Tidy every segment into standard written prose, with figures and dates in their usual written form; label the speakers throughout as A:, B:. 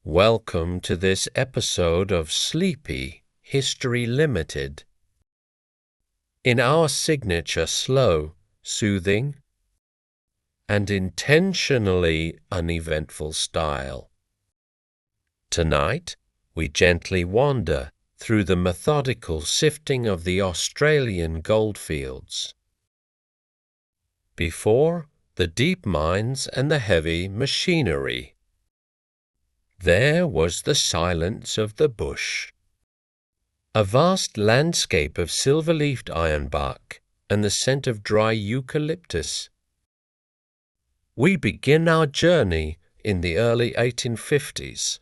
A: Welcome to this episode of Sleepy History Limited. In our signature slow, soothing, and intentionally uneventful style. Tonight, we gently wander through the methodical sifting of the Australian goldfields. Before the deep mines and the heavy machinery, there was the silence of the bush, a vast landscape of silver-leafed ironbark and the scent of dry eucalyptus. We begin our journey in the early 1850s,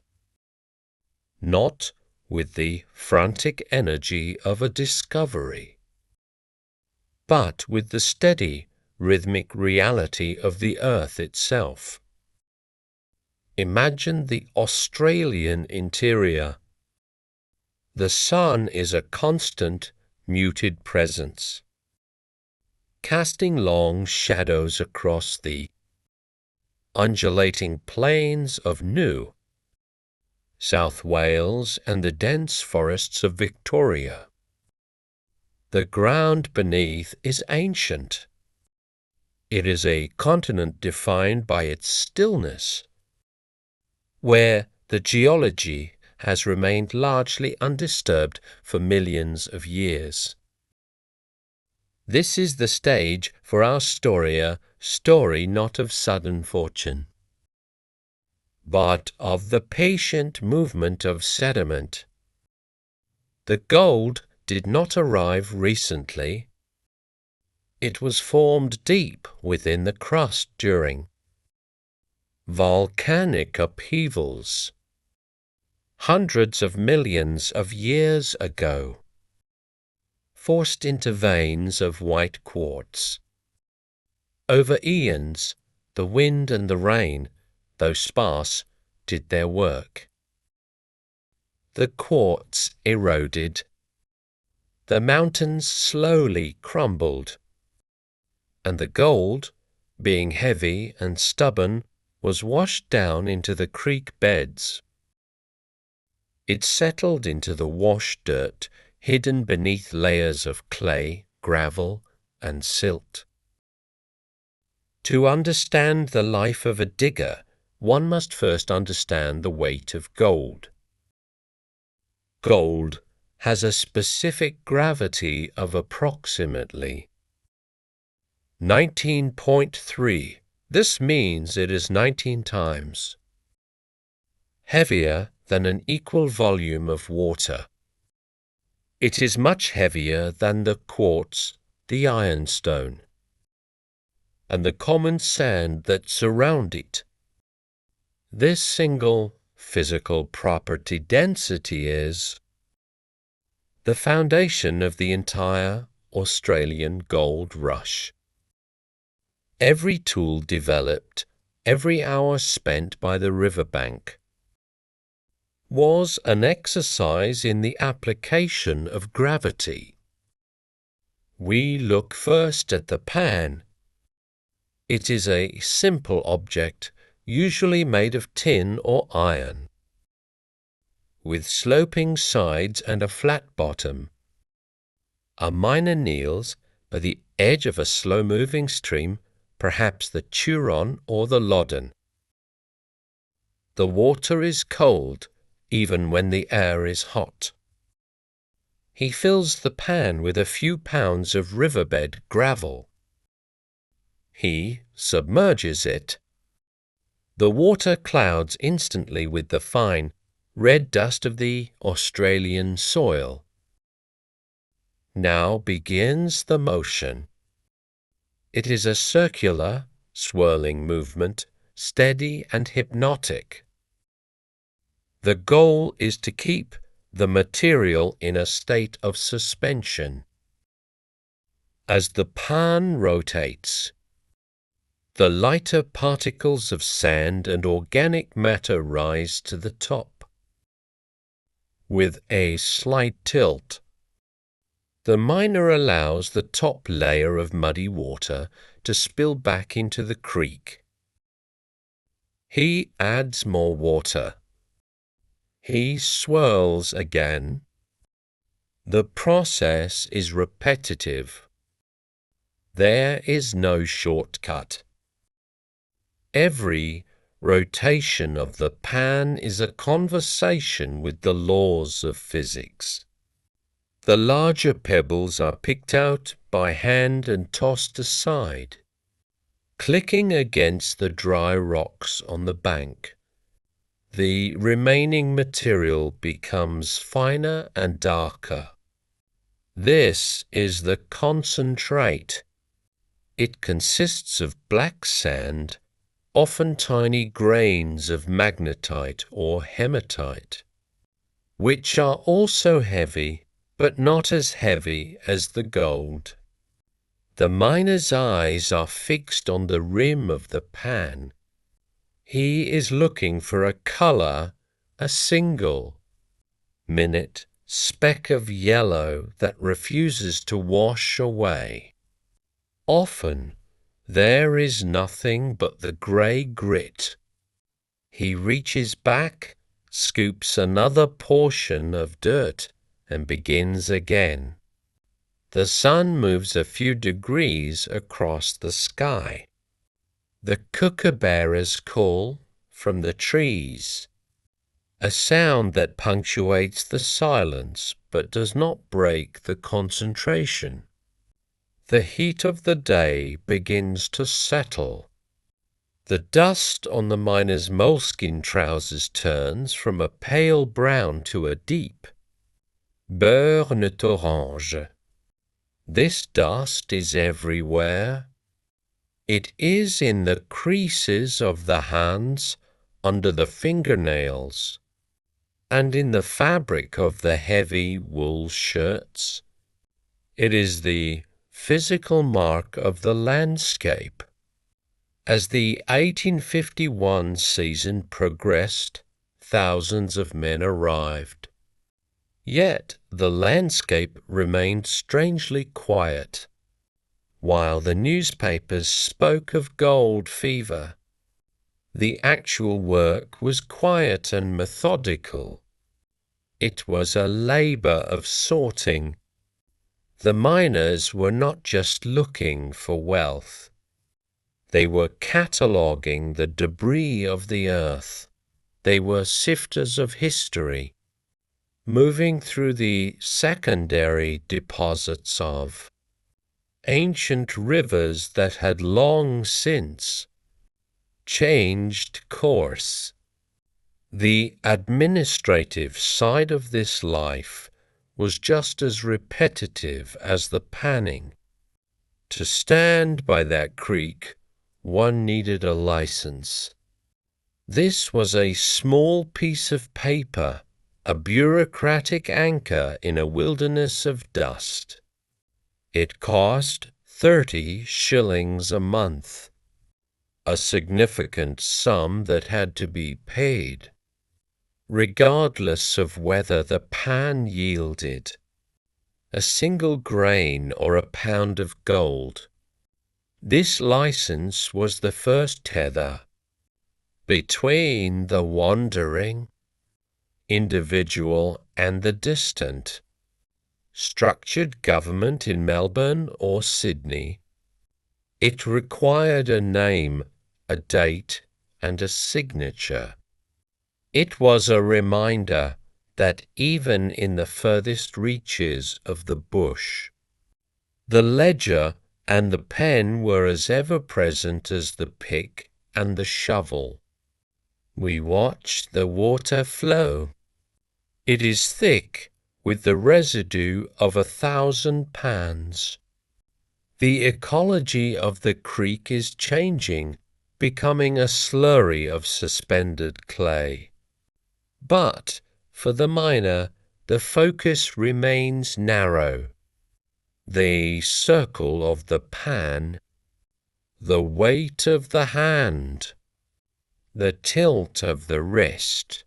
A: not with the frantic energy of a discovery, but with the steady, rhythmic reality of the earth itself. Imagine the Australian interior. The sun is a constant, muted presence, casting long shadows across the undulating plains of New South Wales and the dense forests of Victoria. The ground beneath is ancient. It is a continent defined by its stillness, where the geology has remained largely undisturbed for millions of years. This is the stage for our story not of sudden fortune, but of the patient movement of sediment. The gold did not arrive recently. It was formed deep within the crust during volcanic upheavals hundreds of millions of years ago, forced into veins of white quartz. Over eons, the wind and the rain, though sparse, did their work. The quartz eroded. The mountains slowly crumbled, and the gold, being heavy and stubborn, was washed down into the creek beds. It settled into the wash dirt hidden beneath layers of clay, gravel, and silt. To understand the life of a digger, one must first understand the weight of gold. Gold has a specific gravity of approximately 19.3. This means it is 19 times heavier than an equal volume of water. It is much heavier than the quartz, the ironstone, and the common sand that surround it. This single physical property density is the foundation of the entire Australian gold rush. Every tool developed, every hour spent by the riverbank, was an exercise in the application of gravity. We look first at the pan. It is a simple object, usually made of tin or iron, with sloping sides and a flat bottom. A miner kneels by the edge of a slow-moving stream, perhaps the Turon or the Loddon. The water is cold, even when the air is hot. He fills the pan with a few pounds of riverbed gravel. He submerges it. The water clouds instantly with the fine, red dust of the Australian soil. Now begins the motion. It is a circular, swirling movement, steady and hypnotic. The goal is to keep the material in a state of suspension. As the pan rotates, the lighter particles of sand and organic matter rise to the top. With a slight tilt, the miner allows the top layer of muddy water to spill back into the creek. He adds more water. He swirls again. The process is repetitive. There is no shortcut. Every rotation of the pan is a conversation with the laws of physics. The larger pebbles are picked out by hand and tossed aside, clicking against the dry rocks on the bank. The remaining material becomes finer and darker. This is the concentrate. It consists of black sand, often tiny grains of magnetite or hematite, which are also heavy, but not as heavy as the gold. The miner's eyes are fixed on the rim of the pan. He is looking for a color, a single minute speck of yellow that refuses to wash away. Often there is nothing but the grey grit. He reaches back, scoops another portion of dirt, and begins again. The sun moves a few degrees across the sky. The kookaburras call from the trees, a sound that punctuates the silence but does not break the concentration. The heat of the day begins to settle. The dust on the miner's moleskin trousers turns from a pale brown to a deep burnt orange. This dust is everywhere. It is in the creases of the hands, under the fingernails, and in the fabric of the heavy wool shirts. It is the physical mark of the landscape. As the 1851 season progressed, thousands of men arrived. Yet the landscape remained strangely quiet. While the newspapers spoke of gold fever, the actual work was quiet and methodical. It was a labor of sorting. The miners were not just looking for wealth. They were cataloguing the debris of the earth. They were sifters of history, moving through the secondary deposits of ancient rivers that had long since changed course. The administrative side of this life was just as repetitive as the panning. To stand by that creek, one needed a license. This was a small piece of paper, a bureaucratic anchor in a wilderness of dust. It cost 30 shillings a month, a significant sum that had to be paid, regardless of whether the pan yielded a single grain or a pound of gold. This license was the first tether between the wandering individual and the distant structured government in Melbourne or Sydney. It required a name, a date, and a signature. It was a reminder that even in the furthest reaches of the bush, the ledger and the pen were as ever-present as the pick and the shovel. We watched the water flow. It is thick with the residue of 1,000 pans. The ecology of the creek is changing, becoming a slurry of suspended clay. But for the miner, the focus remains narrow. The circle of the pan, the weight of the hand, the tilt of the wrist,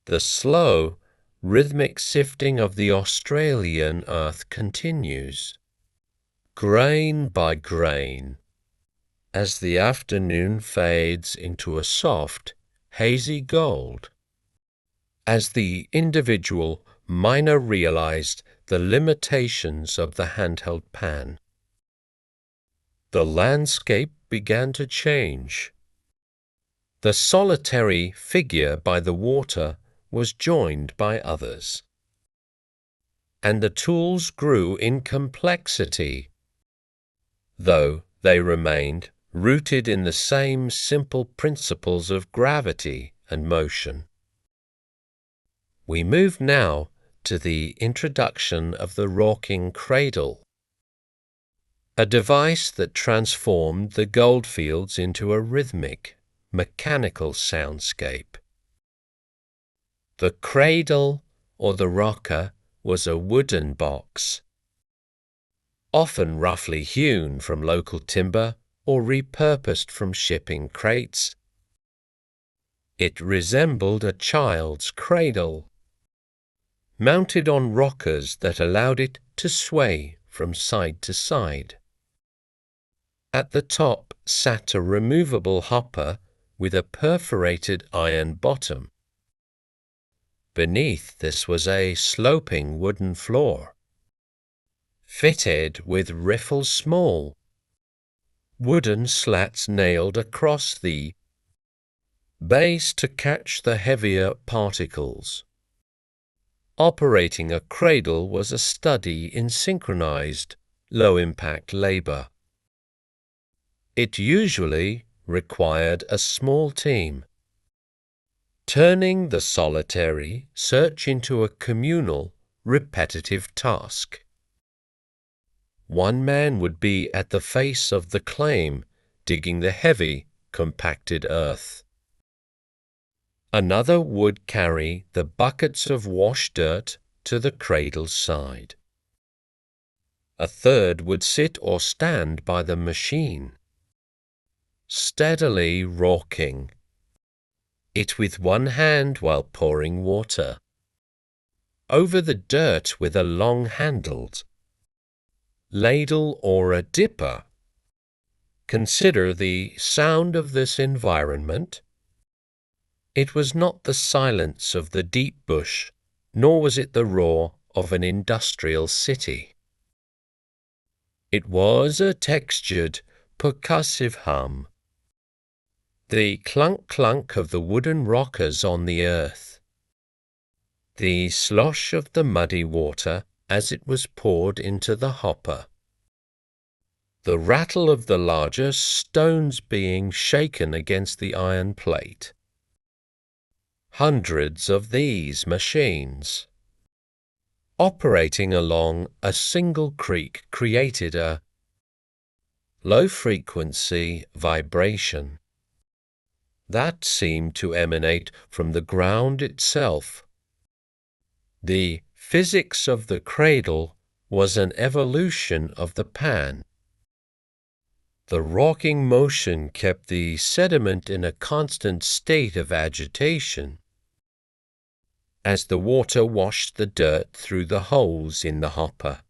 A: the slow, rhythmic sifting of the Australian earth continues, grain by grain, as the afternoon fades into a soft, hazy gold. as the individual miner realized the limitations of the handheld pan. The landscape began to change. The solitary figure by the water was joined by others, and the tools grew in complexity, though they remained rooted in the same simple principles of gravity and motion. We move now to the introduction of the rocking cradle, a device that transformed the goldfields into a rhythmic, mechanical soundscape. The cradle, or the rocker, was a wooden box, often roughly hewn from local timber or repurposed from shipping crates. It resembled a child's cradle, mounted on rockers that allowed it to sway from side to side. At the top sat a removable hopper with a perforated iron bottom. Beneath this was a sloping wooden floor, fitted with riffles small, wooden slats nailed across the base to catch the heavier particles. Operating a cradle was a study in synchronized, low-impact labor. It usually required a small team, turning the solitary search into a communal, repetitive task. One man would be at the face of the claim, digging the heavy, compacted earth. Another would carry the buckets of wash dirt to the cradle's side. A third would sit or stand by the machine, steadily rocking it with one hand while pouring water over the dirt with a long-handled ladle or a dipper. Consider the sound of this environment. It was not the silence of the deep bush, nor was it the roar of an industrial city. It was a textured, percussive hum, the clunk-clunk of the wooden rockers on the earth, the slosh of the muddy water as it was poured into the hopper, the rattle of the larger stones being shaken against the iron plate. Hundreds of these machines, operating along a single creek, created a low-frequency vibration that seemed to emanate from the ground itself. The physics of the cradle was an evolution of the pan. The rocking motion kept the sediment in a constant state of agitation as the water washed the dirt through the holes in the hopper.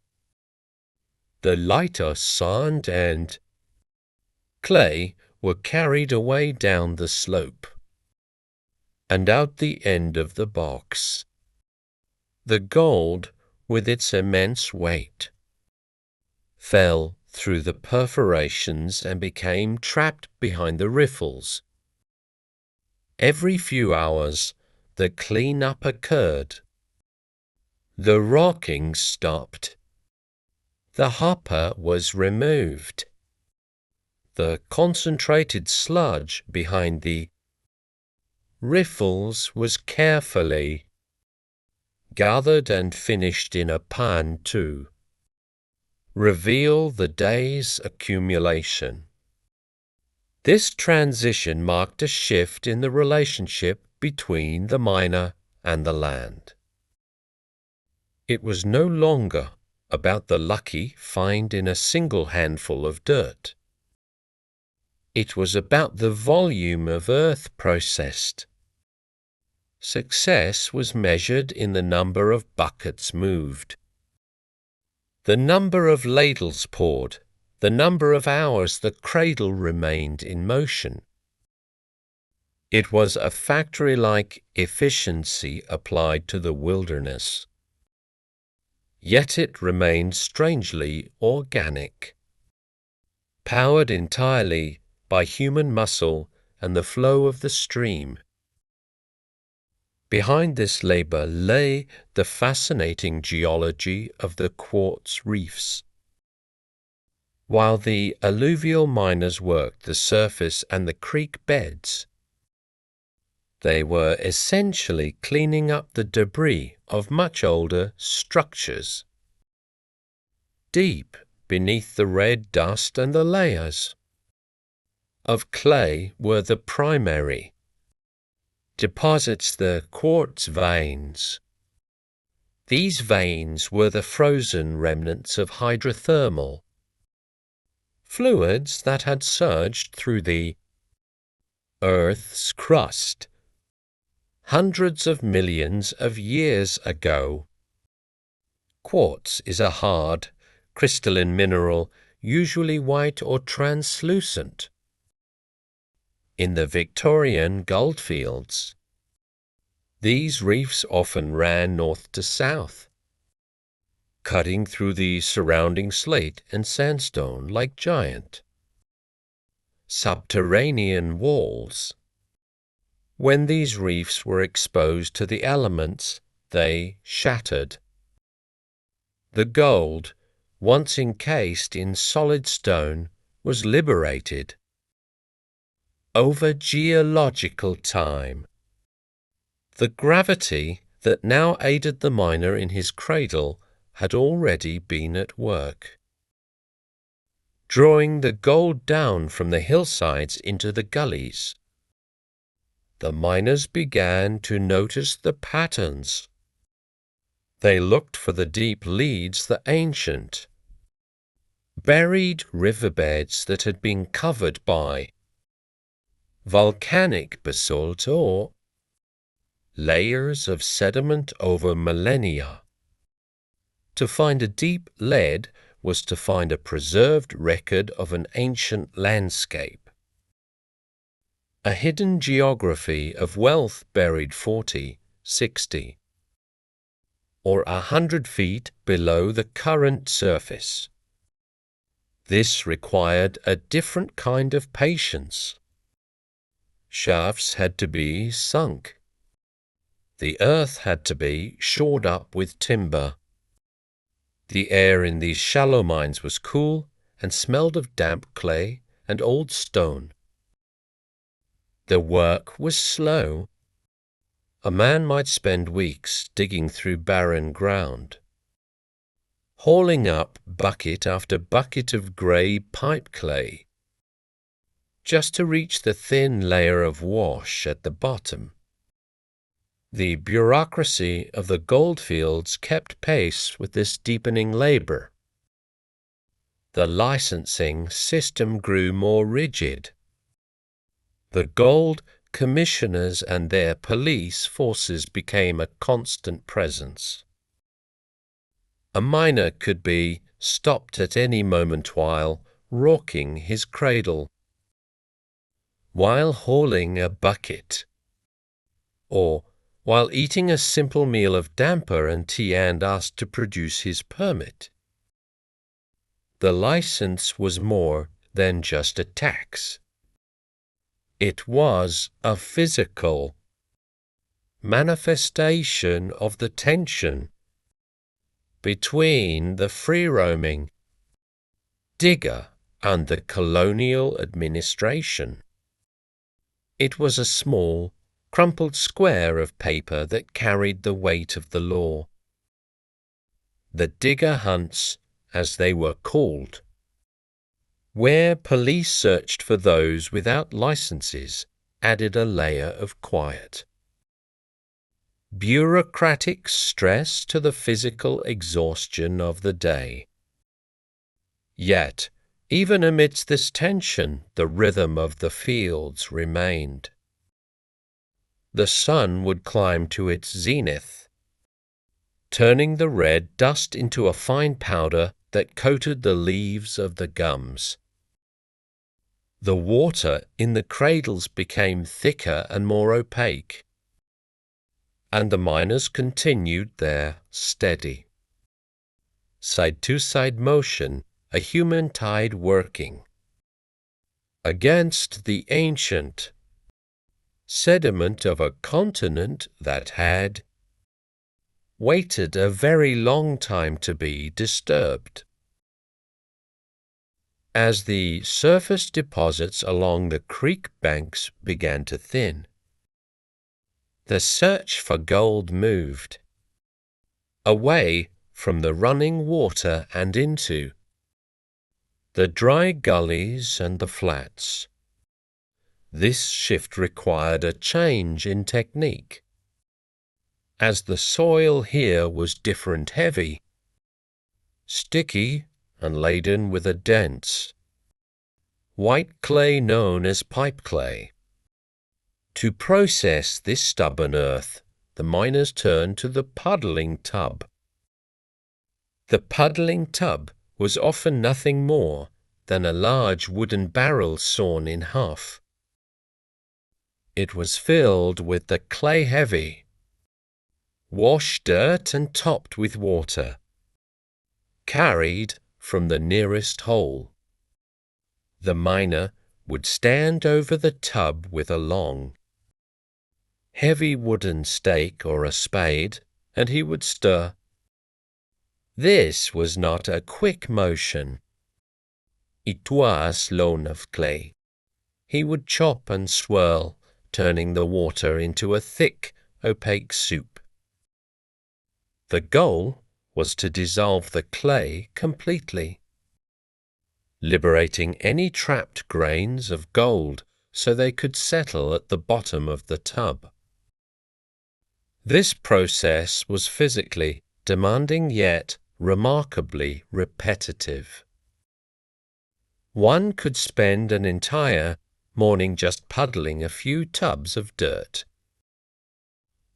A: The lighter sand and clay were carried away down the slope and out the end of the box. The gold, with its immense weight, fell through the perforations and became trapped behind the riffles. Every few hours, the clean-up occurred. The rocking stopped. The hopper was removed. The concentrated sludge behind the riffles was carefully gathered and finished in a pan to reveal the day's accumulation. This transition marked a shift in the relationship between the miner and the land. It was no longer about the lucky find in a single handful of dirt. It was about the volume of earth processed. Success was measured in the number of buckets moved, the number of ladles poured, the number of hours the cradle remained in motion. It was a factory-like efficiency applied to the wilderness. Yet it remained strangely organic, powered entirely by human muscle and the flow of the stream. Behind this labor lay the fascinating geology of the quartz reefs. While the alluvial miners worked the surface and the creek beds, they were essentially cleaning up the debris of much older structures. Deep beneath the red dust and the layers of clay were the primary deposits, the quartz veins. These veins were the frozen remnants of hydrothermal fluids that had surged through the Earth's crust hundreds of millions of years ago. Quartz is a hard, crystalline mineral, usually white or translucent. In the Victorian Goldfields, these reefs often ran north to south, cutting through the surrounding slate and sandstone like giant subterranean walls. When these reefs were exposed to the elements, they shattered. The gold, once encased in solid stone, was liberated. Over geological time, the gravity that now aided the miner in his cradle had already been at work, drawing the gold down from the hillsides into the gullies. The miners began to notice the patterns. They looked for the deep leads, the ancient, buried riverbeds that had been covered by volcanic basalt or layers of sediment over millennia. To find a deep lead was to find a preserved record of an ancient landscape, a hidden geography of wealth buried 40, 60, or 100 feet below the current surface. This required a different kind of patience. Shafts had to be sunk. The earth had to be shored up with timber. The air in these shallow mines was cool and smelled of damp clay and old stone. The work was slow. A man might spend weeks digging through barren ground, hauling up bucket after bucket of grey pipe clay, just to reach the thin layer of wash at the bottom. The bureaucracy of the goldfields kept pace with this deepening labor. The licensing system grew more rigid. The gold commissioners and their police forces became a constant presence. A miner could be stopped at any moment while rocking his cradle, while hauling a bucket, or while eating a simple meal of damper and tea and asked to produce his permit. The license was more than just a tax. It was a physical manifestation of the tension between the free-roaming digger and the colonial administration. It was a small, crumpled square of paper that carried the weight of the law. The digger hunts, as they were called, where police searched for those without licenses, added a layer of quiet. Bureaucratic stress to the physical exhaustion of the day. Yet, even amidst this tension, the rhythm of the fields remained. The sun would climb to its zenith, turning the red dust into a fine powder that coated the leaves of the gums. The water in the cradles became thicker and more opaque, and the miners continued their steady, side-to-side motion, a human tide working against the ancient sediment of a continent that had waited a very long time to be disturbed. As the surface deposits along the creek banks began to thin, the search for gold moved away from the running water and into the dry gullies and the flats. This shift required a change in technique, as the soil here was different-heavy, sticky and laden with a dense, white clay known as pipe clay. To process this stubborn earth, the miners turned to the puddling tub. The puddling tub was often nothing more than a large wooden barrel sawn in half. It was filled with the clay-heavy, wash dirt and topped with water, carried from the nearest hole. The miner would stand over the tub with a long, heavy wooden stake or a spade, and he would stir. This was not a quick motion. It was loan of clay. He would chop and swirl, turning the water into a thick, opaque soup. The goal was to dissolve the clay completely, liberating any trapped grains of gold so they could settle at the bottom of the tub. This process was physically demanding yet remarkably repetitive. One could spend an entire morning just puddling a few tubs of dirt.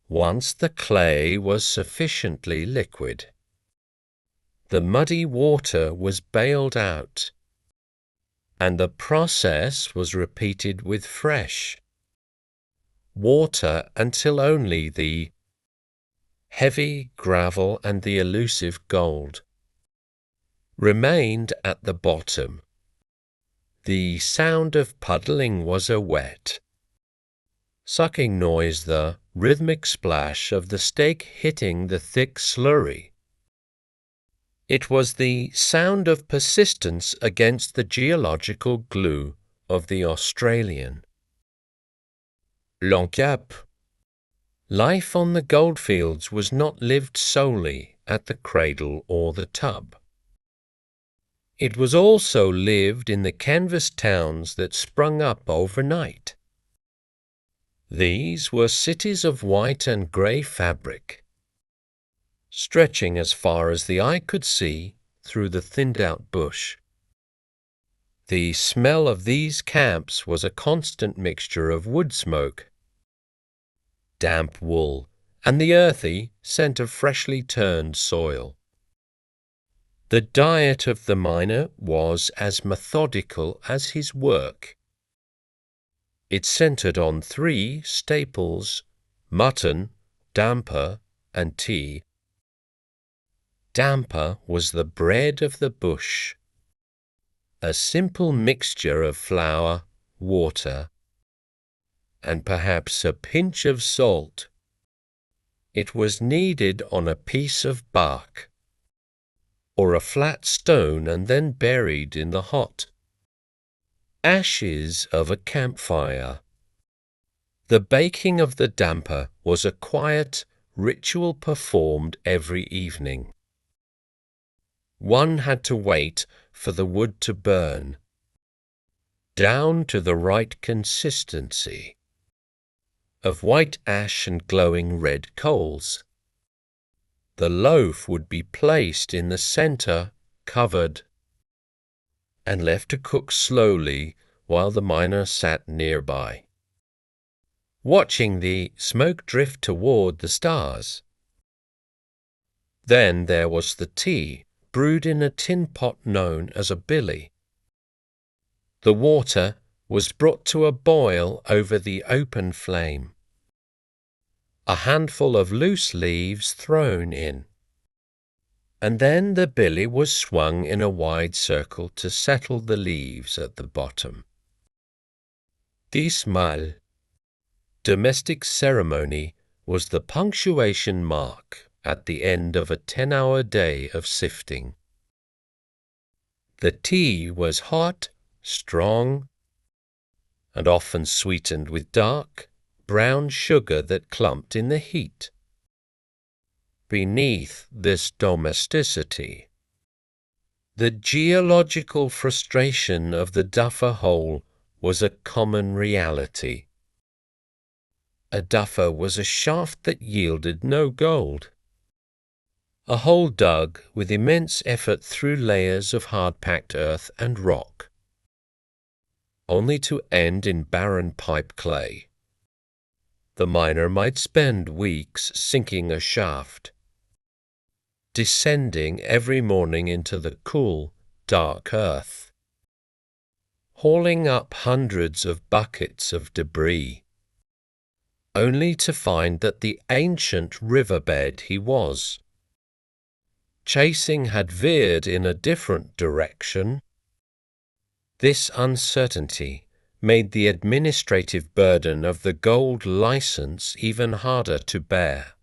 A: Once the clay was sufficiently liquid, the muddy water was bailed out, and the process was repeated with fresh water until only the heavy gravel and the elusive gold remained at the bottom. The sound of puddling was a wet, sucking noise, the rhythmic splash of the stake hitting the thick slurry. It was the sound of persistence against the geological glue of the Australian. L'Encap. Life on the goldfields was not lived solely at the cradle or the tub. It was also lived in the canvas towns that sprung up overnight. These were cities of white and grey fabric, stretching as far as the eye could see through the thinned-out bush. The smell of these camps was a constant mixture of wood smoke, damp wool, and the earthy scent of freshly turned soil. The diet of the miner was as methodical as his work. It centered on 3 staples: mutton, damper, and tea. Damper was the bread of the bush, a simple mixture of flour, water, and perhaps a pinch of salt. It was kneaded on a piece of bark or a flat stone and then buried in the hot ashes of a campfire. The baking of the damper was a quiet ritual performed every evening. One had to wait for the wood to burn down to the right consistency of white ash and glowing red coals. The loaf would be placed in the center, covered, and left to cook slowly while the miner sat nearby, watching the smoke drift toward the stars. Then there was the tea, brewed in a tin pot known as a billy. The water was brought to a boil over the open flame. A handful of loose leaves thrown in, and then the billy was swung in a wide circle to settle the leaves at the bottom. Tismal, domestic ceremony, was the punctuation mark at the end of a 10-hour day of sifting. The tea was hot, strong, and often sweetened with dark, brown sugar that clumped in the heat. Beneath this domesticity, the geological frustration of the duffer hole was a common reality. A duffer was a shaft that yielded no gold. A hole dug with immense effort through layers of hard-packed earth and rock, only to end in barren pipe clay. The miner might spend weeks sinking a shaft, descending every morning into the cool, dark earth, hauling up hundreds of buckets of debris, only to find that the ancient riverbed he was chasing had veered in a different direction. This uncertainty made the administrative burden of the gold license even harder to bear.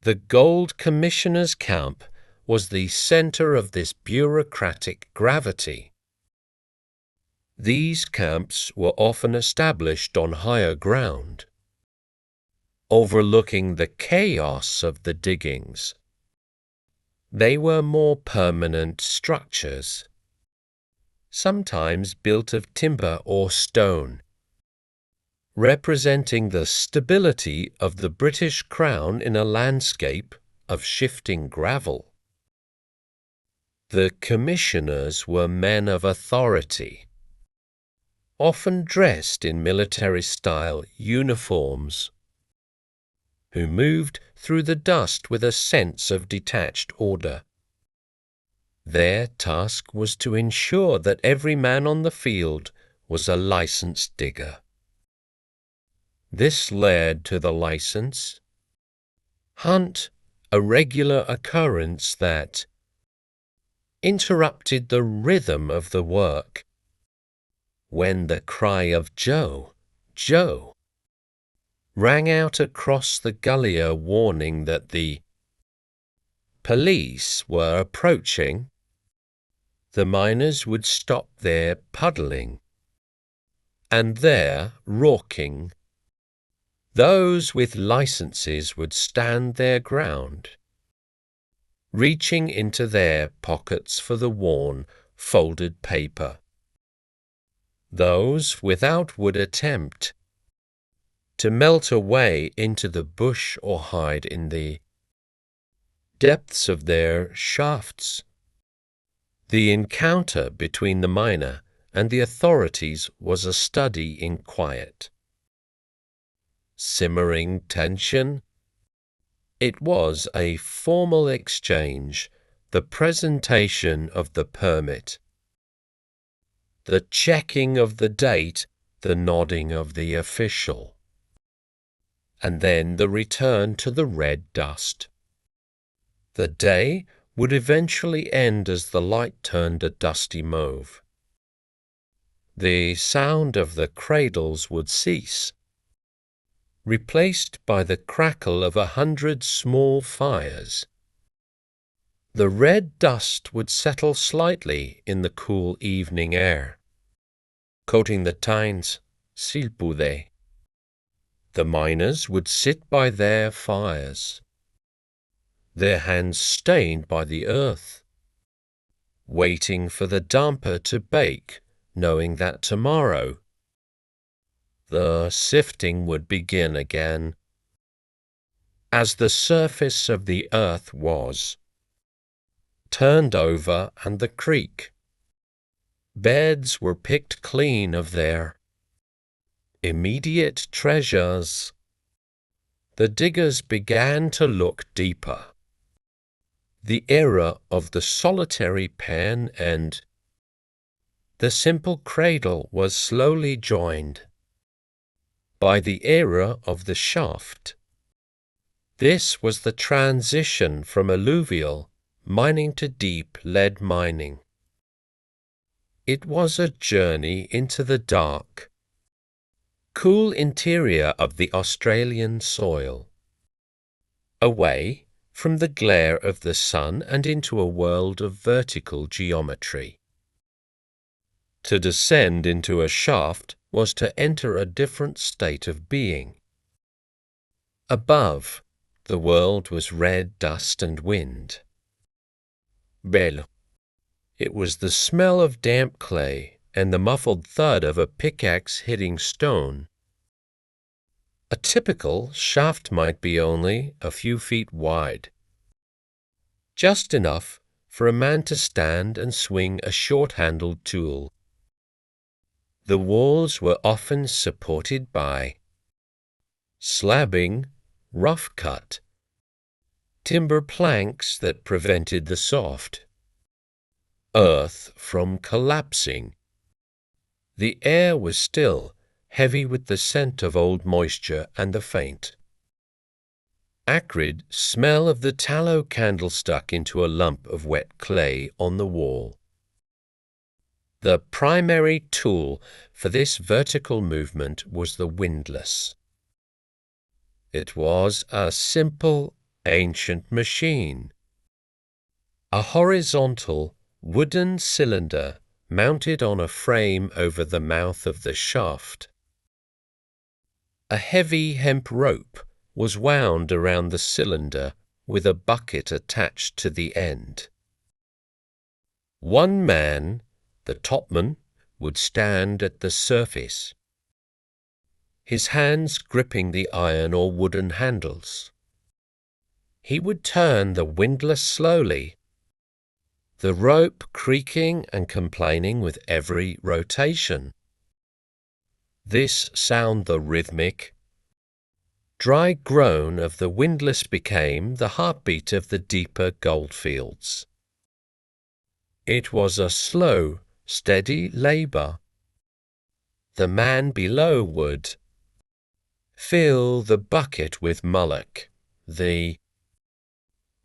A: The Gold Commissioner's camp was the center of this bureaucratic gravity. These camps were often established on higher ground, overlooking the chaos of the diggings. They were more permanent structures, sometimes built of timber or stone, representing the stability of the British Crown in a landscape of shifting gravel. The commissioners were men of authority, often dressed in military-style uniforms, who moved through the dust with a sense of detached order. Their task was to ensure that every man on the field was a licensed digger. This led to the license hunt, a regular occurrence that interrupted the rhythm of the work. When the cry of "Joe, Joe," rang out across the gullier warning that the police were approaching, the miners would stop their puddling, and there, rorking, those with licenses would stand their ground, reaching into their pockets for the worn, folded paper. Those without would attempt to melt away into the bush or hide in the depths of their shafts. The encounter between the miner and the authorities was a study in quiet, simmering tension. It was a formal exchange, the presentation of the permit, the checking of the date, the nodding of the official, and then the return to the red dust. The day would eventually end as the light turned a dusty mauve. The sound of the cradles would cease, replaced by the crackle of 100 small fires. The red dust would settle slightly in the cool evening air, coating the tines, silpude. The miners would sit by their fires, their hands stained by the earth, waiting for the damper to bake, knowing that tomorrow the sifting would begin again. As the surface of the earth was turned over and the creek beds were picked clean of their immediate treasures, the diggers began to look deeper. The era of the solitary pen and the simple cradle was slowly joined. By the era of the shaft, this was the transition from alluvial mining to deep lead mining. It was a journey into the dark, cool interior of the Australian soil, away from the glare of the sun and into a world of vertical geometry. To descend into a shaft was to enter a different state of being. Above, the world was red dust and wind. Below, it was the smell of damp clay and the muffled thud of a pickaxe hitting stone. A typical shaft might be only a few feet wide, just enough for a man to stand and swing a short-handled tool. The walls were often supported by slabbing, rough-cut, timber planks that prevented the soft earth from collapsing. The air was still, heavy with the scent of old moisture and the faint, acrid smell of the tallow candle stuck into a lump of wet clay on the wall. The primary tool for this vertical movement was the windlass. It was a simple, ancient machine, a horizontal wooden cylinder mounted on a frame over the mouth of the shaft. A heavy hemp rope was wound around the cylinder with a bucket attached to the end. One man, the topman, would stand at the surface, his hands gripping the iron or wooden handles. He would turn the windlass slowly, the rope creaking and complaining with every rotation. This sound, the rhythmic, dry groan of the windlass, became the heartbeat of the deeper goldfields. It was a slow, steady labour. The man below would fill the bucket with mullock, the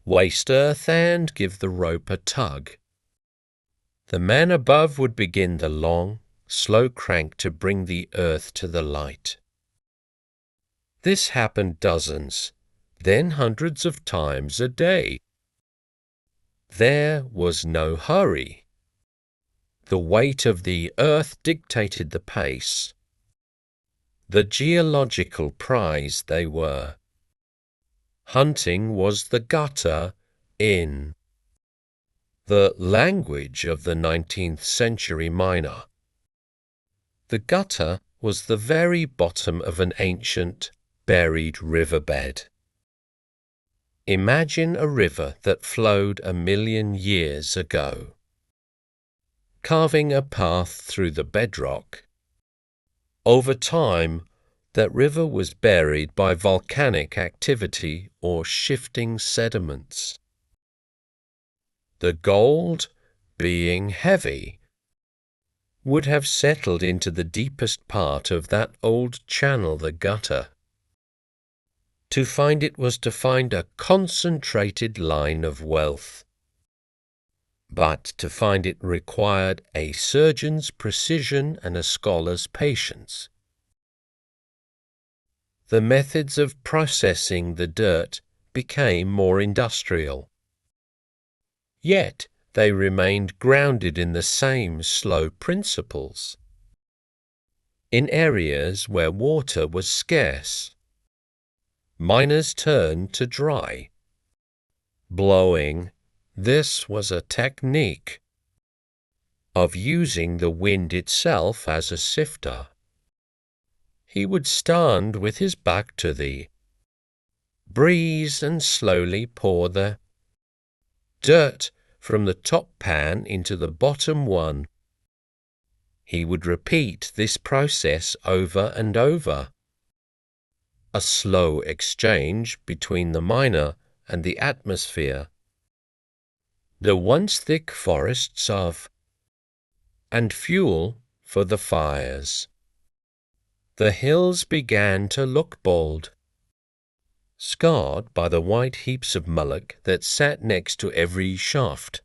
A: waste earth, and give the rope a tug. The man above would begin the long, slow crank to bring the earth to the light. This happened dozens, then hundreds of times a day. There was no hurry. The weight of the earth dictated the pace. The geological prize they were. Hunting was the gutter in the language of the 19th century miner. The gutter was the very bottom of an ancient, buried riverbed. Imagine a river that flowed 1,000,000 years ago, carving a path through the bedrock. Over time, that river was buried by volcanic activity or shifting sediments. The gold, being heavy, would have settled into the deepest part of that old channel, the gutter. To find it was to find a concentrated line of wealth. But to find it required a surgeon's precision and a scholar's patience. The methods of processing the dirt became more industrial. Yet they remained grounded in the same slow principles. In areas where water was scarce, miners turned to dry. Blowing, this was a technique of using the wind itself as a sifter. He would stand with his back to the breeze and slowly pour the dirt from the top pan into the bottom one. He would repeat this process over and over. A slow exchange between the miner and the atmosphere. The once thick forests of and fuel for the fires. The hills began to look bald, scarred by the white heaps of mullock that sat next to every shaft.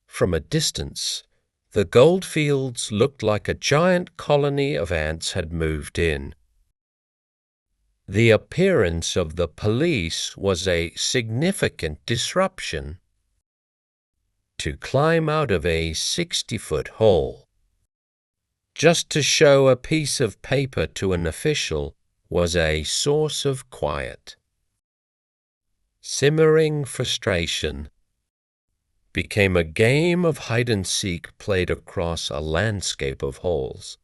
A: From a distance, the goldfields looked like a giant colony of ants had moved in. The appearance of the police was a significant disruption. To climb out of a 60-foot hole, just to show a piece of paper to an official, was a source of quiet. Simmering frustration became a game of hide-and-seek played across a landscape of holes.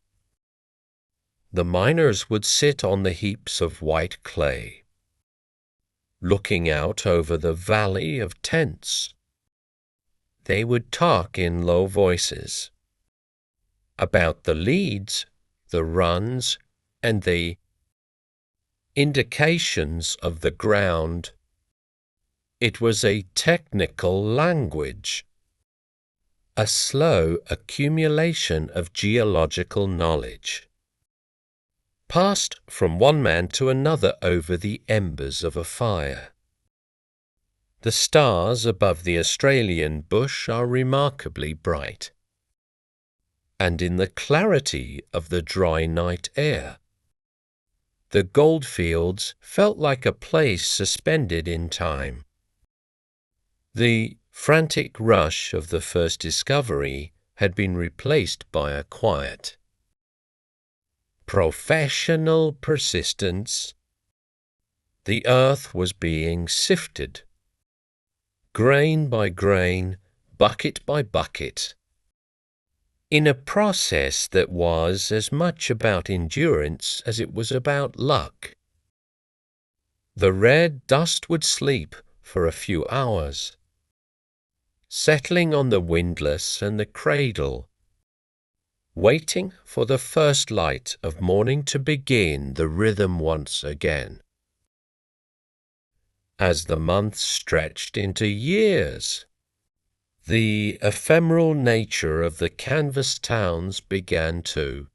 A: The miners would sit on the heaps of white clay, looking out over the valley of tents. They would talk in low voices about the leads, the runs, and the indications of the ground. It was a technical language, a slow accumulation of geological knowledge, passed from one man to another over the embers of a fire. The stars above the Australian bush are remarkably bright, and in the clarity of the dry night air, the goldfields felt like a place suspended in time. The frantic rush of the first discovery had been replaced by a quiet, professional persistence. The earth was being sifted, grain by grain, bucket by bucket, in a process that was as much about endurance as it was about luck. The red dust would sleep for a few hours, settling on the windlass and the cradle, waiting for the first light of morning to begin the rhythm once again. As the months stretched into years, the ephemeral nature of the canvas towns began to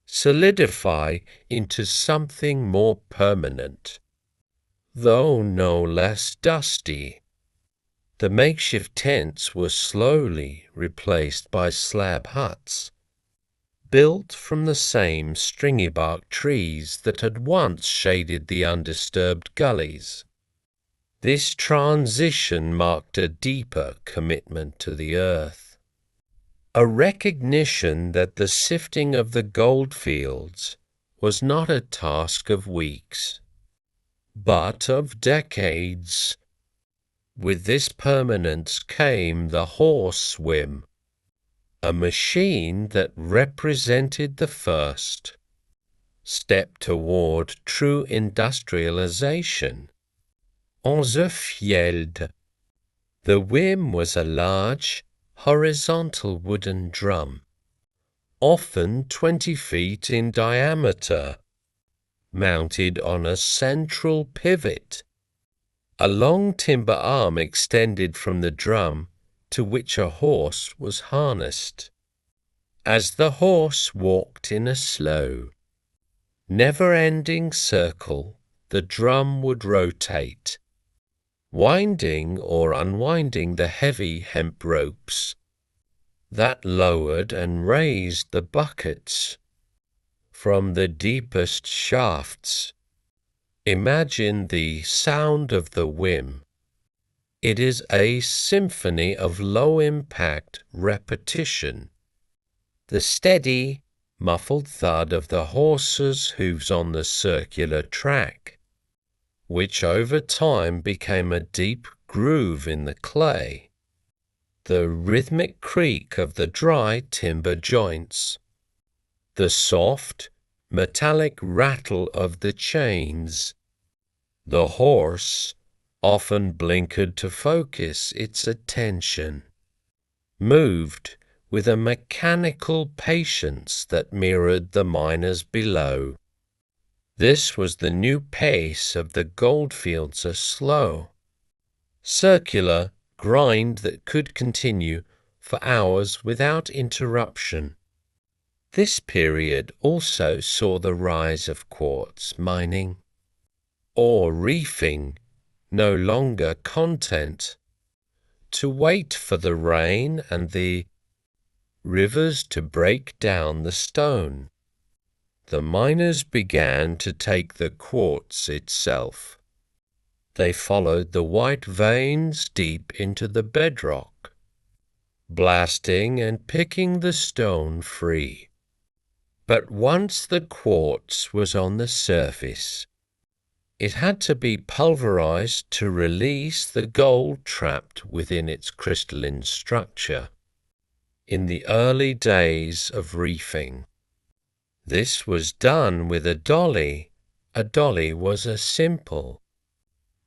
A: solidify into something more permanent, though no less dusty. The makeshift tents were slowly replaced by slab huts, built from the same stringy-bark trees that had once shaded the undisturbed gullies. This transition marked a deeper commitment to the earth, a recognition that the sifting of the goldfields was not a task of weeks, but of decades. With this permanence came the horse swim, a machine that represented the first step toward true industrialization. On the fjeld, the whim was a large, horizontal wooden drum, often 20 feet in diameter, mounted on a central pivot. A long timber arm extended from the drum to which a horse was harnessed. As the horse walked in a slow, never-ending circle, the drum would rotate, winding or unwinding the heavy hemp ropes that lowered and raised the buckets from the deepest shafts. Imagine the sound of the whim. It is a symphony of low-impact repetition. The steady, muffled thud of the horse's hooves on the circular track, which over time became a deep groove in the clay. The rhythmic creak of the dry timber joints. The soft, metallic rattle of the chains. The horse, often blinkered to focus its attention, moved with a mechanical patience that mirrored the miners below. This was the new pace of the goldfields, a slow, circular grind that could continue for hours without interruption. This period also saw the rise of quartz mining, or reefing, no longer content, to wait for the rain and the rivers to break down the stone. The miners began to take the quartz itself. They followed the white veins deep into the bedrock, blasting and picking the stone free. But once the quartz was on the surface, it had to be pulverized to release the gold trapped within its crystalline structure. In the early days of reefing, this was done with a dolly. A dolly was a simple,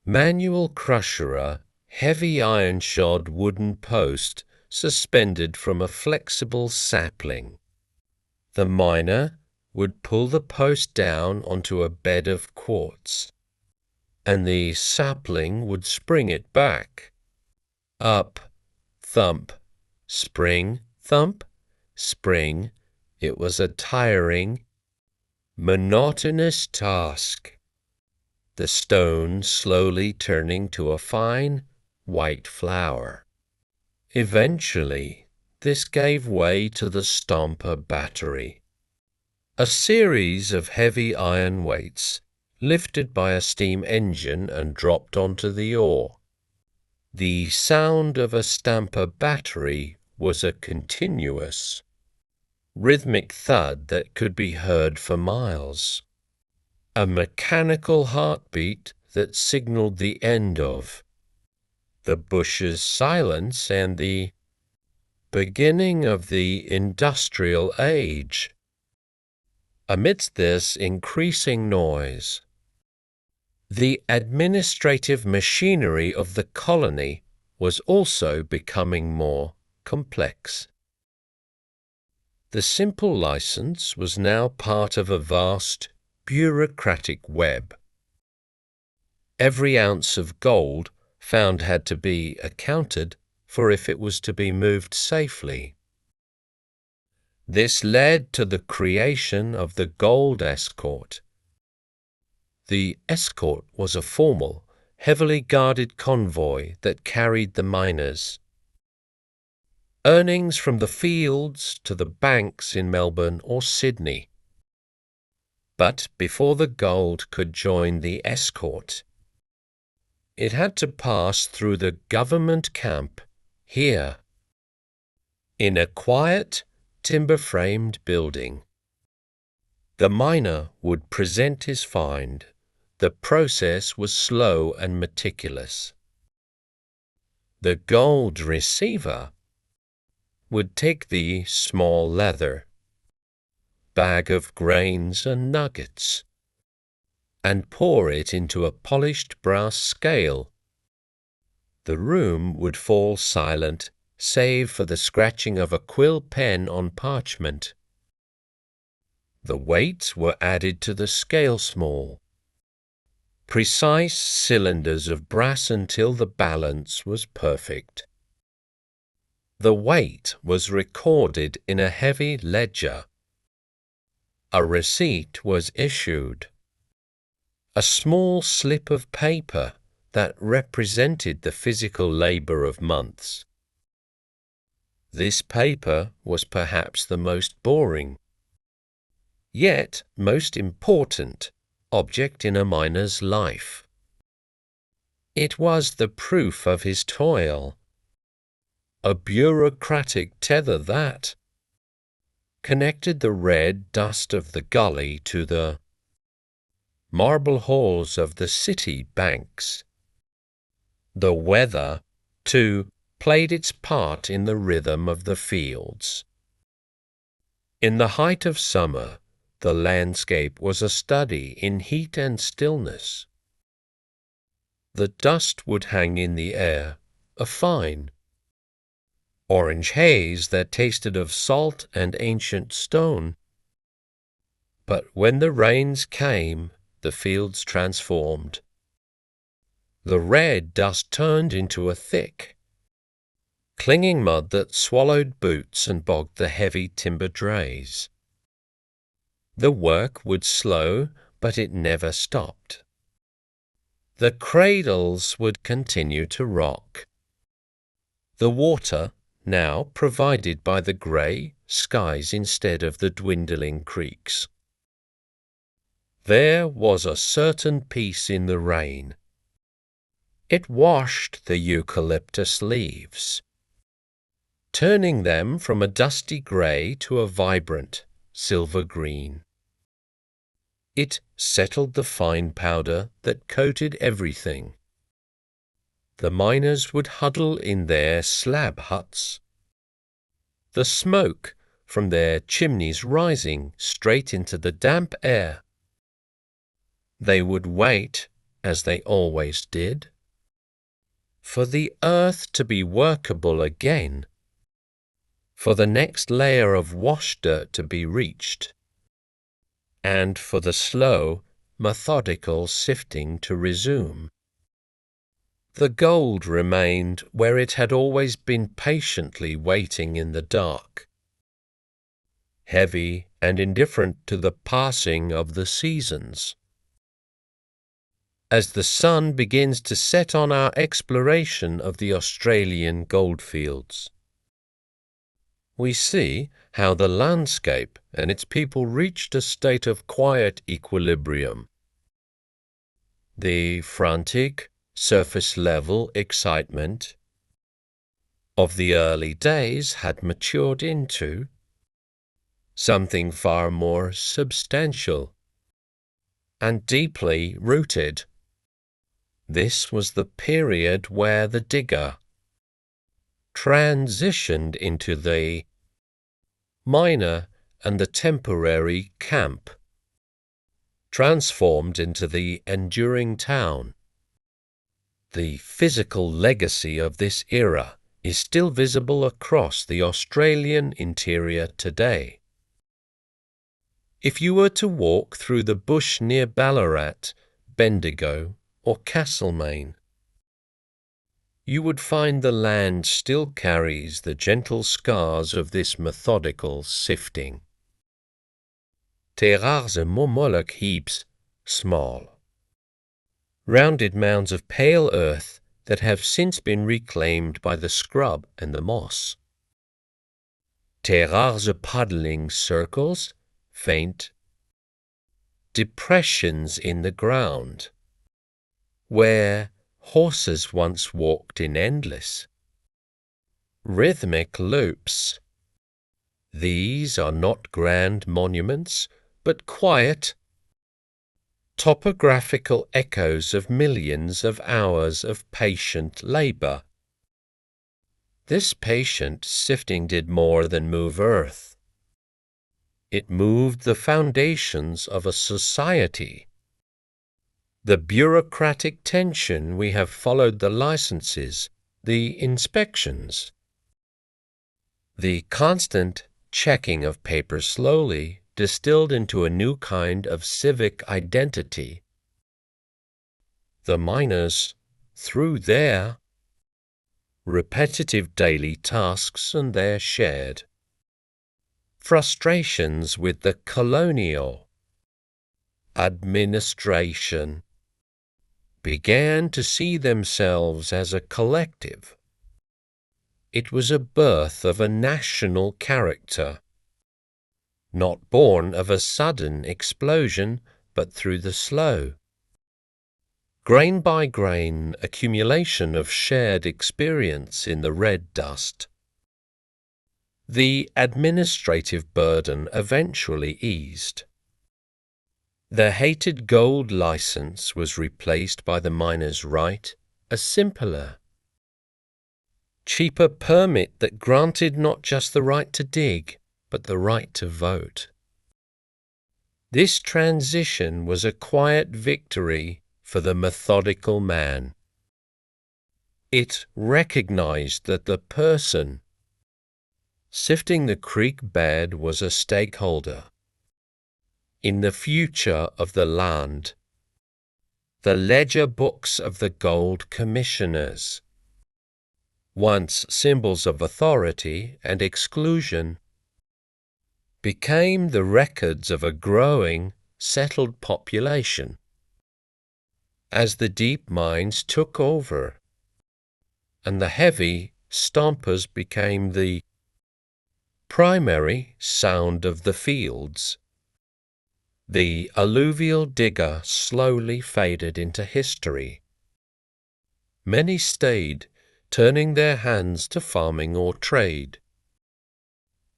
A: manual crusher, heavy iron-shod wooden post suspended from a flexible sapling. The miner would pull the post down onto a bed of quartz, and the sapling would spring it back. Up, thump, spring, thump, spring. It was a tiring, monotonous task, the stone slowly turning to a fine, white flour. Eventually, this gave way to the stomper battery, a series of heavy iron weights lifted by a steam engine and dropped onto the ore. The sound of a stamper battery was a continuous, rhythmic thud that could be heard for miles, a mechanical heartbeat that signaled the end of the bush's silence and the beginning of the industrial age. Amidst this increasing noise, the administrative machinery of the colony was also becoming more complex. The simple license was now part of a vast bureaucratic web. Every ounce of gold found had to be accounted for if it was to be moved safely. This led to the creation of the gold escort. The escort was a formal, heavily guarded convoy that carried the miners. Earnings from the fields to the banks in Melbourne or Sydney. But before the gold could join the escort, it had to pass through the government camp here, in a quiet, timber-framed building. The miner would present his find. The process was slow and meticulous. The gold receiver would take the small leather bag of grains and nuggets and pour it into a polished brass scale. The room would fall silent, save for the scratching of a quill pen on parchment. The weights were added to the scale small, precise cylinders of brass until the balance was perfect. The weight was recorded in a heavy ledger. A receipt was issued, a small slip of paper that represented the physical labor of months. This paper was perhaps the most boring, yet most important, object in a miner's life. It was the proof of his toil, a bureaucratic tether that connected the red dust of the gully to the marble halls of the city banks. The weather, too, played its part in the rhythm of the fields. In the height of summer, the landscape was a study in heat and stillness. The dust would hang in the air, a fine orange haze that tasted of salt and ancient stone. But when the rains came, the fields transformed. The red dust turned into a thick, clinging mud that swallowed boots and bogged the heavy timber drays. The work would slow, but it never stopped. The cradles would continue to rock. The water, now provided by the grey skies instead of the dwindling creeks. There was a certain peace in the rain. It washed the eucalyptus leaves, turning them from a dusty grey to a vibrant silver green. It settled the fine powder that coated everything. The miners would huddle in their slab huts, the smoke from their chimneys rising straight into the damp air. They would wait, as they always did, for the earth to be workable again, for the next layer of wash dirt to be reached, and for the slow, methodical sifting to resume. The gold remained where it had always been patiently waiting in the dark, heavy and indifferent to the passing of the seasons. As the sun begins to set on our exploration of the Australian goldfields, we see how the landscape and its people reached a state of quiet equilibrium. The frantic, surface-level excitement of the early days had matured into something far more substantial and deeply rooted. This was the period where the digger transitioned into the miner and the temporary camp, transformed into the enduring town. The physical legacy of this era is still visible across the Australian interior today. If you were to walk through the bush near Ballarat, Bendigo, or Castlemaine, you would find the land still carries the gentle scars of this methodical sifting. Terraces and Moloch heaps, small, rounded mounds of pale earth that have since been reclaimed by the scrub and the moss. Terraces puddling circles, faint depressions in the ground, where horses once walked in endless, rhythmic loops. These are not grand monuments, but quiet, topographical echoes of millions of hours of patient labor. This patient sifting did more than move earth. It moved the foundations of a society. The bureaucratic tension we have followed the licenses, the inspections, the constant checking of paper slowly distilled into a new kind of civic identity. The miners, through their repetitive daily tasks and their shared frustrations with the colonial administration, began to see themselves as a collective. It was a birth of a national character, not born of a sudden explosion, but through the slow, grain by grain accumulation of shared experience in the red dust. The administrative burden eventually eased. The hated gold license was replaced by the miner's right, a simpler, cheaper permit that granted not just the right to dig, but the right to vote. This transition was a quiet victory for the methodical man. It recognized that the person sifting the creek bed was a stakeholder in the future of the land, the ledger books of the gold commissioners, once symbols of authority and exclusion, became the records of a growing, settled population. As the deep mines took over, and the heavy stompers became the primary sound of the fields, the alluvial digger slowly faded into history. Many stayed, turning their hands to farming or trade,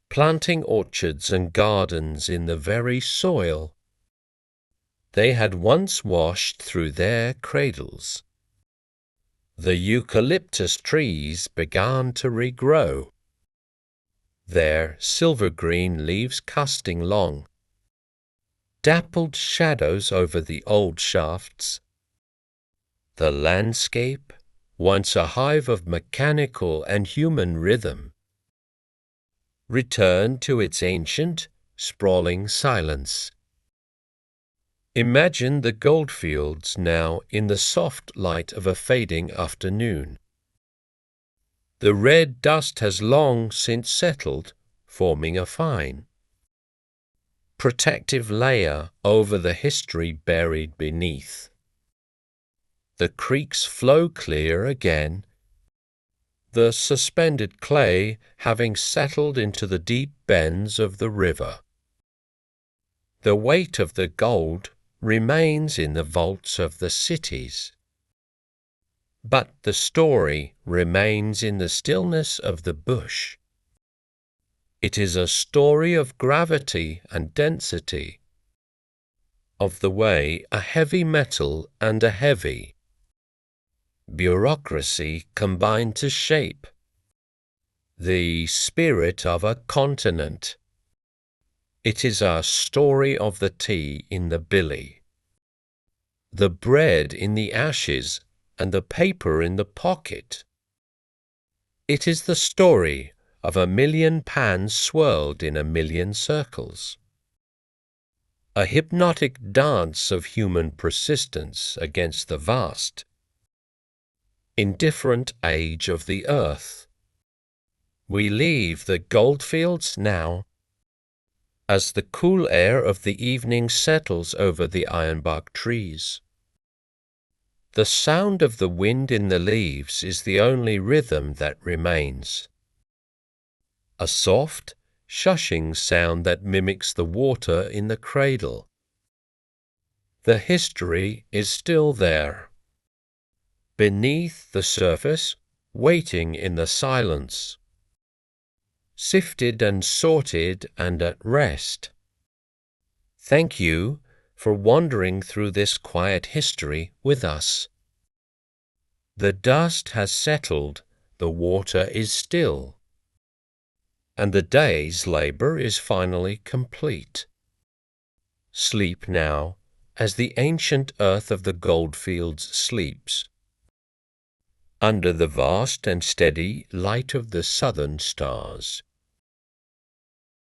A: planting orchards and gardens in the very soil they had once washed through their cradles. The eucalyptus trees began to regrow, their silver-green leaves casting long, dappled shadows over the old shafts. The landscape, once a hive of mechanical and human rhythm, returned to its ancient, sprawling silence. Imagine the goldfields now in the soft light of a fading afternoon. The red dust has long since settled, forming a fine, protective layer over the history buried beneath. The creeks flow clear again, the suspended clay having settled into the deep bends of the river. The weight of the gold remains in the vaults of the cities, but the story remains in the stillness of the bush. It is a story of gravity and density, of the way a heavy metal and a heavy bureaucracy combine to shape the spirit of a continent. It is a story of the tea in the billy, the bread in the ashes, and the paper in the pocket. It is the story of a million pans swirled in a million circles, a hypnotic dance of human persistence against the vast, indifferent age of the earth. We leave the goldfields now, as the cool air of the evening settles over the ironbark trees. The sound of the wind in the leaves is the only rhythm that remains, a soft, shushing sound that mimics the water in the cradle. The history is still there, beneath the surface, waiting in the silence, sifted and sorted and at rest. Thank you for wandering through this quiet history with us. The dust has settled, the water is still, and the day's labor is finally complete. Sleep now, as the ancient earth of the goldfields sleeps, under the vast and steady light of the southern stars.